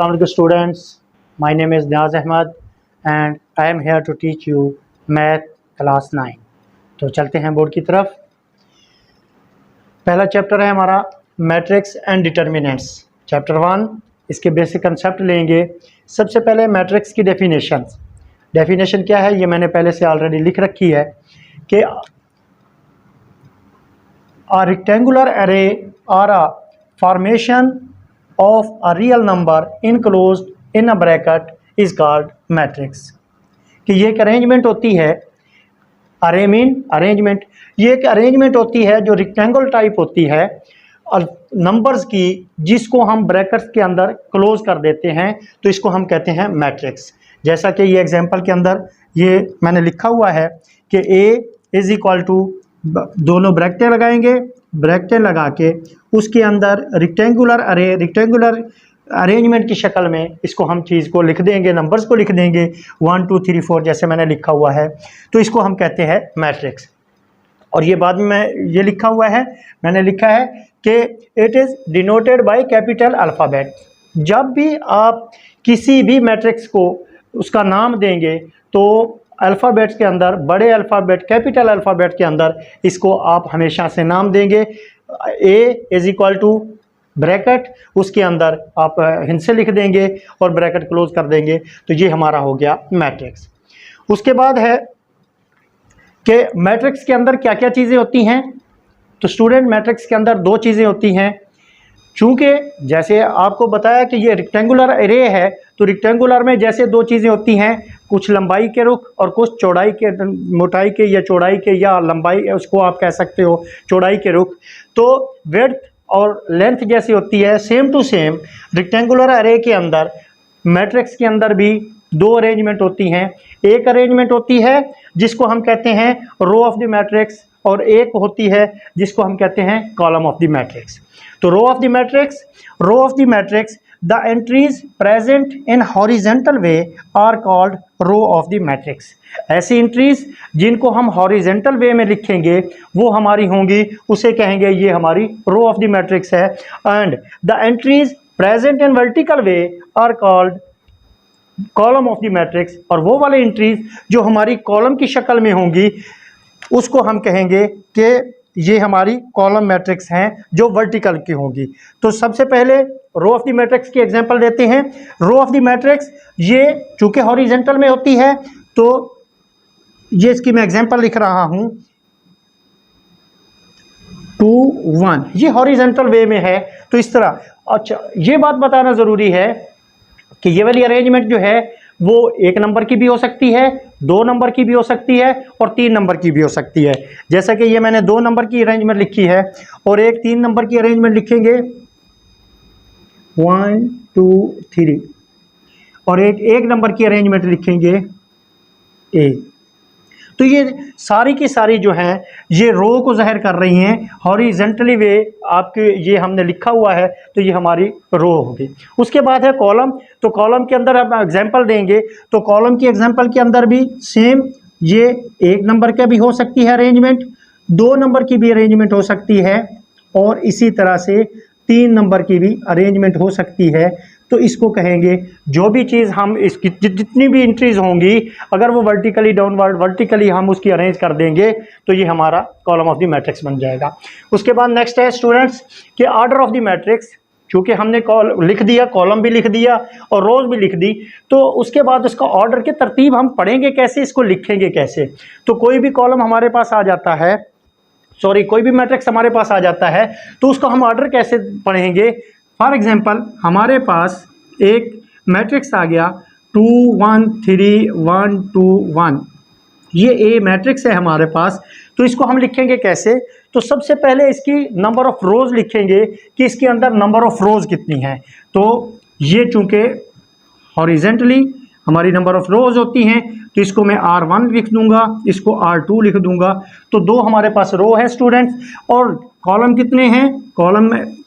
Assalamu alaikum students, my name is Niaz Ahmed and I am here to teach you math class 9। तो चलते हैं board की तरफ। पहला चैप्टर है हमारा मैट्रिक्स एंड डिटर्मिनेंट्स, चैप्टर 1। इसके बेसिक कंसेप्ट लेंगे। सबसे पहले मैट्रिक्स की डेफिनेशन क्या है ये मैंने पहले से ऑलरेडी लिख रखी है कि a rectangular array or a formation of a real number enclosed in a bracket is called matrix। कि ये एक अरेंजमेंट होती है, अरेंजमेंट, ये एक अरेंजमेंट होती है जो रेक्टेंगल टाइप होती है और नंबर्स की, जिसको हम ब्रैकेट्स के अंदर क्लोज कर देते हैं, तो इसको हम कहते हैं मैट्रिक्स। जैसा कि ये एग्जांपल के अंदर ये मैंने लिखा हुआ है कि A इज इक्वल टू, दोनों ब्रैकेट लगाएंगे, ब्रैकेट लगा के उसके अंदर रेक्टेंगुलर अरेंजमेंट की शक्ल में इसको हम चीज़ को लिख देंगे, नंबर्स को लिख देंगे 1 2 3 4 जैसे मैंने लिखा हुआ है, तो इसको हम कहते हैं मैट्रिक्स। और ये बाद में ये लिखा हुआ है, मैंने लिखा है कि it is denoted by capital alphabet. जब भी आप किसी भी मैट्रिक्स को उसका नाम देंगे तो अल्फ़ाबेट्स के अंदर, बड़े अल्फ़ाबेट, कैपिटल अल्फ़ाबेट के अंदर इसको आप हमेशा से नाम देंगे। A is equal to bracket, उसके अंदर आप हिंट से लिख देंगे और ब्रैकेट क्लोज कर देंगे, तो ये हमारा हो गया मैट्रिक्स। उसके बाद है कि मैट्रिक्स के अंदर क्या क्या चीज़ें होती हैं। तो स्टूडेंट, मैट्रिक्स के अंदर दो चीज़ें होती हैं। चूँकि जैसे आपको बताया कि ये रेक्टेंगुलर एरे है, तो रेक्टेंगुलर में जैसे दो चीज़ें होती हैं, कुछ लंबाई के रुख और कुछ चौड़ाई के, मोटाई के या चौड़ाई के, या लंबाई उसको आप कह सकते हो चौड़ाई के रुख। तो विड्थ और लेंथ जैसी होती है, same to same rectangular array के अंदर मैट्रिक्स के अंदर भी दो अरेंजमेंट होती हैं। एक अरेंजमेंट होती है जिसको हम कहते हैं रो ऑफ द मैट्रिक्स, और एक होती है जिसको हम कहते हैं कॉलम ऑफ द मैट्रिक्स। तो row of the matrix the entries present in horizontal way are called row of the matrix. ऐसी एंट्रीज जिनको हम हॉरिजेंटल वे में लिखेंगे वो हमारी होंगी, उसे कहेंगे ये हमारी रो ऑफ द मैट्रिक्स है। And the entries present in vertical way are called column of the matrix. और वो वाले एंट्रीज जो हमारी कॉलम की शक्ल में होंगी उसको हम कहेंगे कि ये हमारी कॉलम मैट्रिक्स हैं जो वर्टिकल की होंगी। तो सबसे पहले रो ऑफ द मैट्रिक्स की एग्जांपल देते हैं। रो ऑफ द मैट्रिक्स ये चूँकि हॉरिजेंटल में होती है, तो ये इसकी मैं एग्जांपल लिख रहा हूँ 2 1, ये हॉरिजेंटल वे में है, तो इस तरह। अच्छा, ये बात बताना ज़रूरी है कि ये वाली अरेंजमेंट जो है वो 1 नंबर की भी हो सकती है, 2 नंबर की भी हो सकती है और 3 नंबर की भी हो सकती है। जैसा कि ये मैंने 2 नंबर की अरेंजमेंट लिखी है और एक 3 नंबर की अरेंजमेंट लिखेंगे 1 2 3, और एक 1 नंबर की अरेंजमेंट लिखेंगे ए। तो ये सारी की सारी जो हैं ये रो को ज़ाहिर कर रही हैं, हॉरिजेंटली वे आपके ये हमने लिखा हुआ है, तो ये हमारी रो होगी। उसके बाद है कॉलम। तो कॉलम के अंदर आप एग्जांपल देंगे, तो कॉलम की एग्जांपल के अंदर भी सेम, ये 1 नंबर का भी हो सकती है अरेंजमेंट, 2 नंबर की भी अरेंजमेंट हो सकती है, और इसी तरह से 3 नंबर की भी अरेंजमेंट हो सकती है। तो इसको कहेंगे, जो भी चीज़ हम इसकी जितनी भी एंट्रीज होंगी, अगर वो वर्टिकली डाउनवर्ड, वर्टिकली हम उसकी अरेंज कर देंगे, तो ये हमारा कॉलम ऑफ द मैट्रिक्स बन जाएगा। उसके बाद नेक्स्ट है स्टूडेंट्स कि ऑर्डर ऑफ द मैट्रिक्स। चूँकि हमने लिख दिया, कॉलम भी लिख दिया और रोज भी लिख दी, तो उसके बाद उसका ऑर्डर की तरतीब हम पढ़ेंगे कैसे, इसको लिखेंगे कैसे। तो कोई भी कॉलम हमारे पास आ जाता है, कोई भी मैट्रिक्स हमारे पास आ जाता है, तो उसको हम ऑर्डर कैसे पढ़ेंगे। फॉर एग्जांपल, हमारे पास एक मैट्रिक्स आ गया 2 1 3 1 2 1, ये ए मैट्रिक्स है हमारे पास। तो इसको हम लिखेंगे कैसे। तो सबसे पहले इसकी नंबर ऑफ़ रोज़ लिखेंगे कि इसके अंदर नंबर ऑफ़ रोज़ कितनी है। तो ये चूँकि हॉरिजेंटली हमारी नंबर ऑफ़ रोज़ होती हैं, तो इसको मैं R1 लिख दूंगा, इसको R2 लिख दूंगा। तो 2 हमारे पास रो है स्टूडेंट्स, और कॉलम कितने हैं, कॉलम में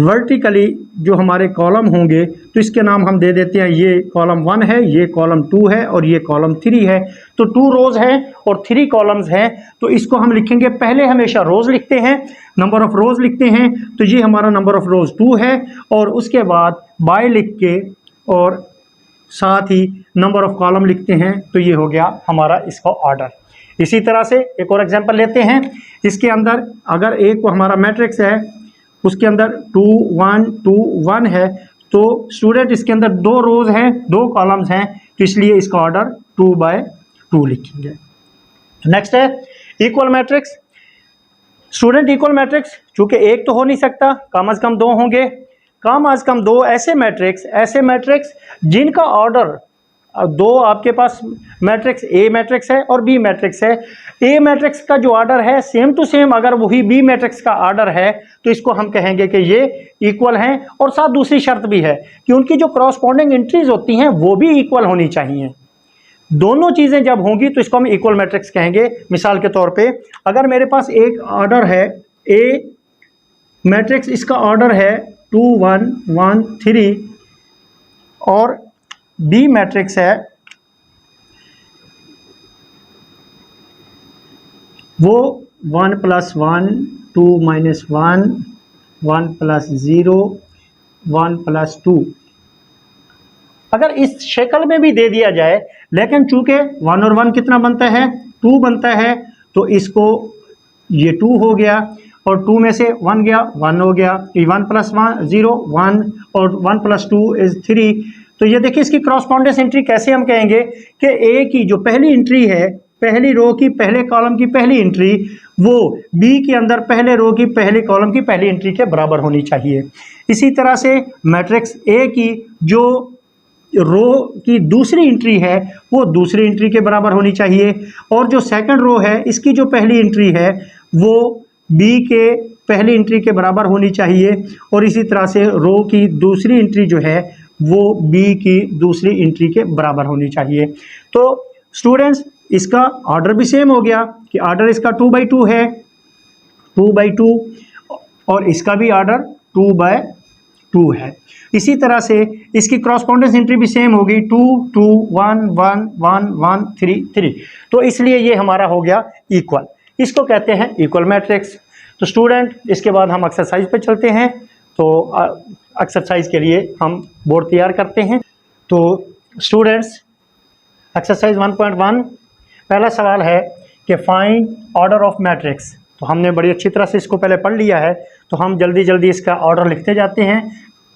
वर्टिकली जो हमारे कॉलम होंगे तो इसके नाम हम दे देते हैं, ये कॉलम 1 है, ये कॉलम 2 है और ये कॉलम 3 है। तो 2 रोज हैं और 3 कॉलम्स हैं, तो इसको हम लिखेंगे, पहले हमेशा रोज लिखते हैं, नंबर ऑफ रोज लिखते हैं, तो ये हमारा नंबर ऑफ रोज 2 है, और उसके बाद बाय लिख के और साथ ही नंबर ऑफ कॉलम लिखते हैं, तो ये हो गया हमारा इसका ऑर्डर। इसी तरह से एक और एग्जांपल लेते हैं, इसके अंदर अगर एक हमारा मैट्रिक्स है, उसके अंदर 2 1 2 1 है, तो स्टूडेंट इसके अंदर 2 रोज हैं, 2 कॉलम्स हैं, तो इसलिए इसका ऑर्डर 2 बाय 2 लिखेंगे। नेक्स्ट है equal matrix. Student equal matrix चूंकि एक तो हो नहीं सकता, कम से कम 2 होंगे, कम से कम 2 ऐसे मैट्रिक्स जिनका ऑर्डर, 2 आपके पास मैट्रिक्स ए मैट्रिक्स है और बी मैट्रिक्स है। ए मैट्रिक्स का जो ऑर्डर है सेम टू सेम अगर वही बी मैट्रिक्स का ऑर्डर है, तो इसको हम कहेंगे कि ये इक्वल हैं। और साथ दूसरी शर्त भी है कि उनकी जो करॉस्पॉन्डिंग एंट्रीज होती हैं वो भी इक्वल होनी चाहिए। दोनों चीज़ें जब होंगी तो इसको हम इक्वल मैट्रिक्स कहेंगे। मिसाल के तौर पे अगर मेरे पास एक ऑर्डर है ए मैट्रिक्स, इसका ऑर्डर है 2 1 1 3 और बी मैट्रिक्स है वो 1 + 1 2 - 1 1 + 0 1 + 2, अगर इस शक्ल में भी दे दिया जाए, लेकिन चूंकि 1 और 1 कितना बनता है, 2 बनता है, तो इसको ये 2 हो गया और 2 में से 1 गया, 1 हो गया, 1 + 1 0 1 और 1 + 2 = 3। तो ये देखिए इसकी क्रॉसपॉन्डेंस एंट्री कैसे हम कहेंगे कि ए की जो पहली एंट्री है, पहली रो की पहले कॉलम की पहली एंट्री, वो बी के अंदर पहले रो की पहले कॉलम की पहली एंट्री के बराबर होनी चाहिए। इसी तरह से मैट्रिक्स ए की जो रो की दूसरी एंट्री है वो दूसरी एंट्री के बराबर होनी चाहिए, और जो सेकंड रो है इसकी जो पहली एंट्री है वो बी के पहली एंट्री के बराबर होनी चाहिए, और इसी तरह से रो की दूसरी एंट्री जो है वो बी की दूसरी एंट्री के बराबर होनी चाहिए। तो स्टूडेंट्स इसका ऑर्डर भी सेम हो गया कि ऑर्डर इसका 2 बाई 2 है, 2 बाई 2, और इसका भी ऑर्डर 2 बाय 2 है। इसी तरह से इसकी क्रॉसपॉन्डेंस एंट्री भी सेम होगी 2 2 1 1 1 1 3 3, तो इसलिए ये हमारा हो गया इक्वल। इसको कहते हैं इक्वल मैट्रिक्स। तो स्टूडेंट इसके बाद हम एक्सरसाइज पे चलते हैं। तो एक्सरसाइज के लिए हम बोर्ड तैयार करते हैं। तो स्टूडेंट्स एक्सरसाइज 1.1 पहला सवाल है कि फाइंड ऑर्डर ऑफ मैट्रिक्स। तो हमने बड़ी अच्छी तरह से इसको पहले पढ़ लिया है, तो हम जल्दी जल्दी इसका ऑर्डर लिखते जाते हैं।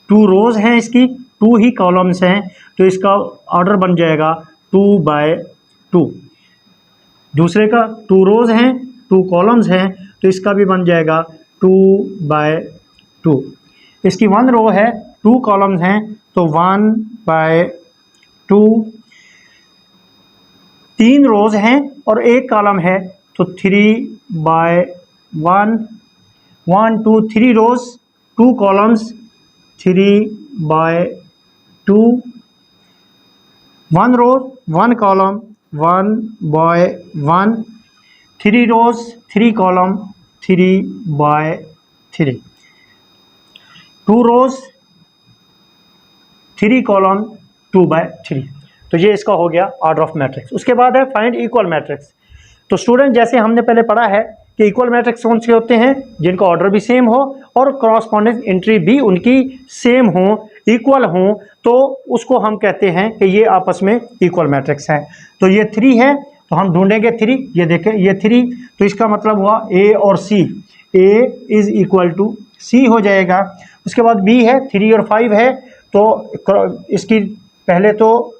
2 रोज़ हैं, इसकी 2 ही कॉलम्स हैं, तो इसका ऑर्डर बन जाएगा 2 बाय 2। दूसरे का 2 रोज़ हैं, 2 कॉलम्स हैं, तो इसका भी बन जाएगा 2 बाय 2। इसकी 1 रो है, 2 कॉलम्स हैं, तो 1 बाय 2। 3 रोज़ हैं और 1 कॉलम है, तो 3 बाय 1। 1 2 3 रोज़, 2 कॉलम्स, 3 बाय 2। 1 रो 1 कॉलम, 1 बाय 1। 3 रोज़ 3 कॉलम, 3 बाय 3। 2 रोज़ 3 कॉलम, 2 बाय 3। तो ये इसका हो गया ऑर्डर ऑफ मैट्रिक्स। उसके बाद है फाइंड इक्वल मैट्रिक्स। तो स्टूडेंट जैसे हमने पहले पढ़ा है कि इक्वल मैट्रिक्स कौन से होते हैं, जिनका ऑर्डर भी सेम हो और क्रॉसपॉन्डेंस एंट्री भी उनकी सेम हो, इक्वल हो, तो उसको हम कहते हैं कि ये आपस में इक्वल मैट्रिक्स है। तो ये 3 है, तो हम ढूंढेंगे 3। ये देखें ये 3, तो इसका मतलब हुआ ए और सी, ए इज इक्वल टू सी हो जाएगा। उसके बाद बी है, 3 और 5 है, तो इसकी पहले तो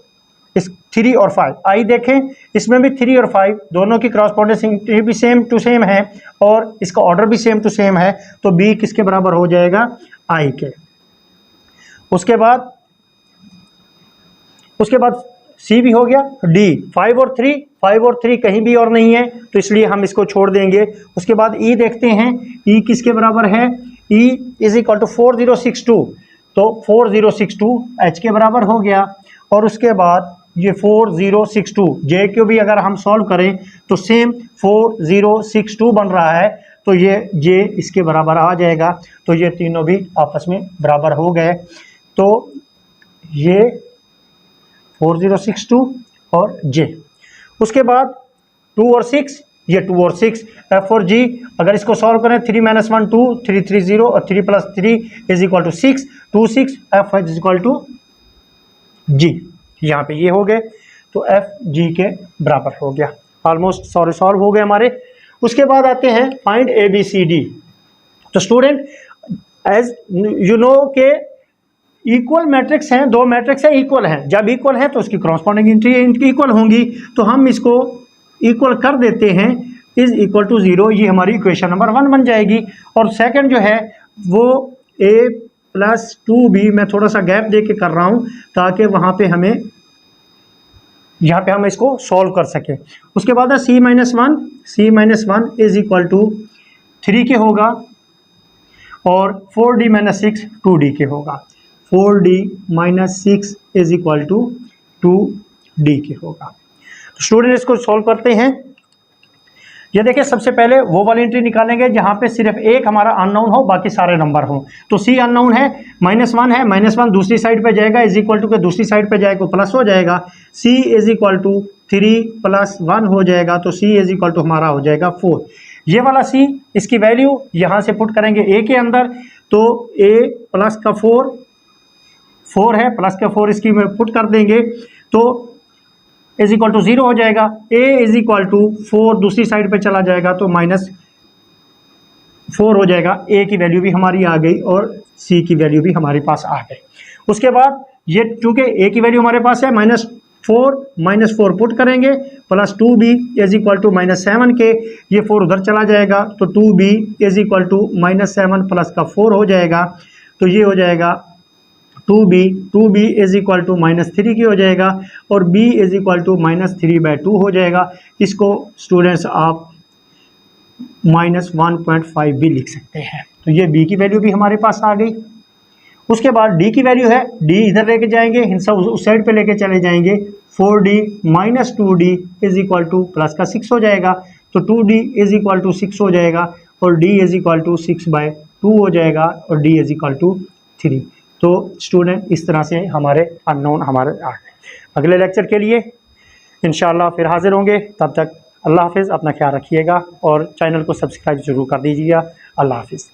इस 3 और 5 आई देखें, इसमें भी 3 और 5 दोनों की क्रॉसपॉन्डेंस भी सेम टू सेम है और इसका ऑर्डर भी सेम टू सेम है, तो बी किसके बराबर हो जाएगा, आई के। उसके बाद सी भी हो गया, डी 5 और 3 कहीं भी और नहीं है, तो इसलिए हम इसको छोड़ देंगे। उसके बाद ई देखते हैं, ई किसके बराबर है, ई इज इक्वल टू 4062, तो 4062 एच के बराबर हो गया। और उसके बाद ये 4062 जे को भी अगर हम सॉल्व करें तो सेम 4062 बन रहा है, तो ये जे इसके बराबर आ जाएगा। तो ये तीनों भी आपस में बराबर हो गए। तो ये 4062 और जे। उसके बाद 2 और 6, ये 2 और 6 एफ और जी। अगर इसको सॉल्व करें 3 - 1 2, 3 3 0 और 3 + 3 = 6, 2 6 एफ = जी। यहाँ पे ये हो गए, तो एफ जी के बराबर हो गया। ऑलमोस्ट सारे सॉल्व हो गए हमारे। उसके बाद आते हैं find A B C D. तो स्टूडेंट एज यू नो के इक्वल मैट्रिक्स हैं, दो मैट्रिक्स हैं इक्वल हैं, जब इक्वल है तो उसकी क्रॉसपोंडिंग एंट्री इनकी इक्वल होंगी। तो हम इसको इक्वल कर देते हैं, इज इक्वल टू 0, ये हमारी इक्वेशन नंबर 1 बन जाएगी। और सेकंड जो है वो a + 2b, मैं थोड़ा सा गैप दे के कर रहा हूँ ताकि वहाँ पे हमें यहाँ पे हम इसको सॉल्व कर सकें। उसके बाद है c - 1 इज इक्वल टू 3 के होगा, और 4d - 6 2d के होगा। 4d - 6 is equal to 2d के होगा। तो स्टूडेंट इसको सॉल्व करते हैं। ये देखिए, सबसे पहले वो वाली एंट्री निकालेंगे जहाँ पे सिर्फ एक हमारा अननोन हो, बाकी सारे नंबर हो। तो c अननोन है, -1 है, -1 दूसरी साइड पे जाएगा, इज इक्वल टू के दूसरी साइड पे जाएगा प्लस हो जाएगा। c इज इक्वल टू 3 + 1 हो जाएगा, तो c इज इक्वल टू हमारा हो जाएगा 4। ये वाला c, इसकी वैल्यू यहाँ से पुट करेंगे a के अंदर, तो a + का 4 है, प्लस का 4 इसकी में पुट कर देंगे, तो इज इक्वल टू 0 हो जाएगा। a इज इक्वल टू 4 दूसरी साइड पे चला जाएगा, तो -4 हो जाएगा। a की वैल्यू भी हमारी आ गई और c की वैल्यू भी हमारे पास आ गई। उसके बाद ये चूंकि a की वैल्यू हमारे पास है -4 पुट करेंगे, plus 2b is equal to -7 के, ये 4 उधर चला जाएगा, तो 2b is equal to -7 plus का 4 हो जाएगा, तो ये हो जाएगा 2b इज इक्वल टू -3 की हो जाएगा, और b इज इक्वल टू -3/2 हो जाएगा। इसको स्टूडेंट्स आप -1.5 भी लिख सकते हैं। तो ये b की वैल्यू भी हमारे पास आ गई। उसके बाद d की वैल्यू है, d इधर लेके जाएंगे, हिंसा उस साइड पे लेके चले जाएंगे, 4d - 2d is equal two plus का 6 हो जाएगा, तो 2d इज इक्वल टू 6 हो जाएगा, और d इज इक्वल टू 6/2 हो जाएगा, और d इज इक्वल टू 3। तो स्टूडेंट इस तरह से हमारे अननोन हमारे आ गए। अगले लेक्चर के लिए इंशाल्लाह फिर हाजिर होंगे। तब तक अल्लाह हाफिज़, अपना ख्याल रखिएगा और चैनल को सब्सक्राइब जरूर कर दीजिएगा। अल्लाह हाफिज़।